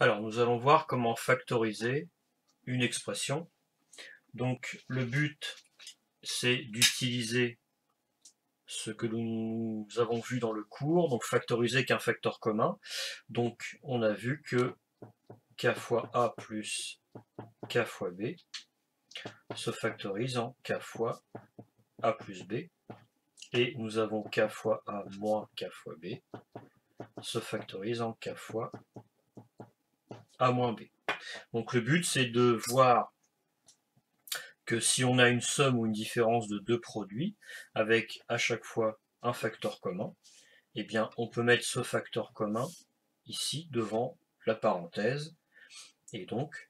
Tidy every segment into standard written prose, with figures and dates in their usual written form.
Alors, nous allons voir comment factoriser une expression. Donc, le but, c'est d'utiliser ce que nous avons vu dans le cours, donc factoriser qu'un facteur commun. Donc, on a vu que k fois a plus k fois b se factorise en k fois a plus b. Et nous avons k fois a moins k fois b se factorise en k fois a moins b. Donc le but, c'est de voir que si on a une somme ou une différence de deux produits, avec à chaque fois un facteur commun, eh bien on peut mettre ce facteur commun ici devant la parenthèse, et donc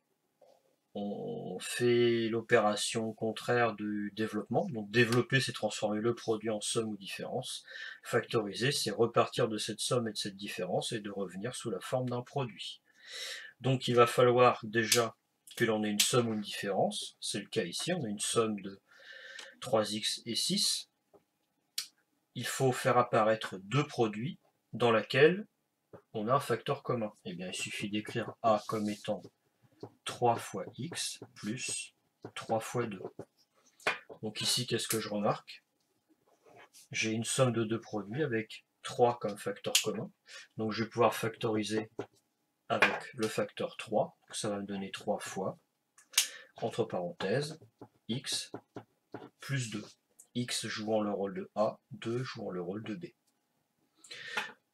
on fait l'opération contraire du développement. Donc développer, c'est transformer le produit en somme ou différence. Factoriser, c'est repartir de cette somme et de cette différence et de revenir sous la forme d'un produit. Donc il va falloir déjà que l'on ait une somme ou une différence. C'est le cas ici, on a une somme de 3x et 6. Il faut faire apparaître deux produits dans lesquels on a un facteur commun. Eh bien, il suffit d'écrire a comme étant 3 fois x plus 3 fois 2. Donc ici, qu'est-ce que je remarque? J'ai une somme de deux produits avec 3 comme facteur commun. Donc je vais pouvoir factoriser avec le facteur 3. Donc ça va me donner 3 fois, entre parenthèses, x plus 2. X jouant le rôle de A, 2 jouant le rôle de B.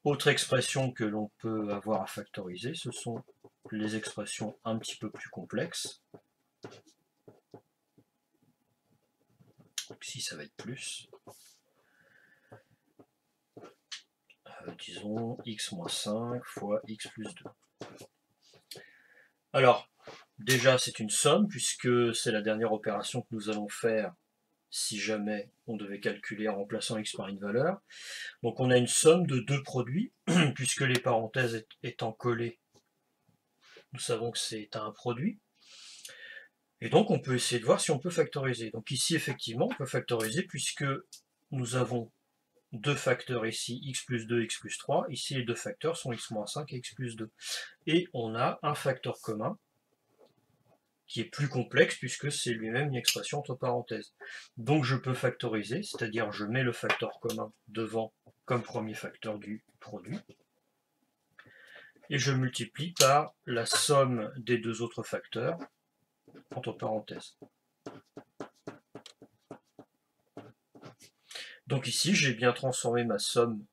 Autre expression que l'on peut avoir à factoriser, ce sont les expressions un petit peu plus complexes. Donc ici, ça va être plus. Disons x moins 5 fois x plus 2. Alors, déjà, c'est une somme, puisque c'est la dernière opération que nous allons faire si jamais on devait calculer en remplaçant x par une valeur. Donc on a une somme de deux produits, puisque les parenthèses étant collées, nous savons que c'est un produit. Et donc on peut essayer de voir si on peut factoriser. Donc ici, effectivement, on peut factoriser puisque nous avons deux facteurs ici, x plus 2, x plus 3. Ici, les deux facteurs sont x moins 5 et x plus 2. Et on a un facteur commun qui est plus complexe puisque c'est lui-même une expression entre parenthèses. Donc je peux factoriser, c'est-à-dire je mets le facteur commun devant comme premier facteur du produit, et je multiplie par la somme des deux autres facteurs, entre parenthèses. Donc ici, j'ai bien transformé ma somme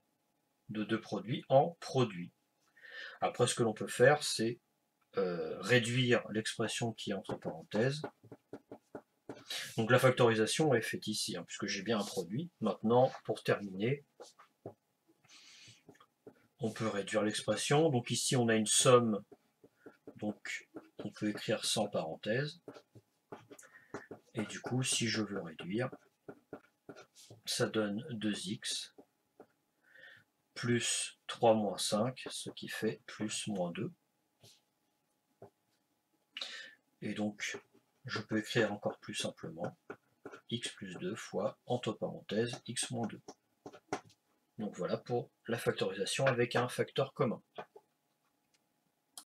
de deux produits en produit. Après, ce que l'on peut faire, c'est réduire l'expression qui est entre parenthèses. Donc la factorisation est faite ici, puisque j'ai bien un produit. Maintenant, pour terminer, on peut réduire l'expression. Donc ici, on a une somme, donc on peut écrire sans parenthèse. Et du coup, si je veux réduire, ça donne 2x plus 3 moins 5, ce qui fait plus moins 2. Et donc, je peux écrire encore plus simplement x plus 2 fois, entre parenthèses, x moins 2. Donc voilà pour la factorisation avec un facteur commun.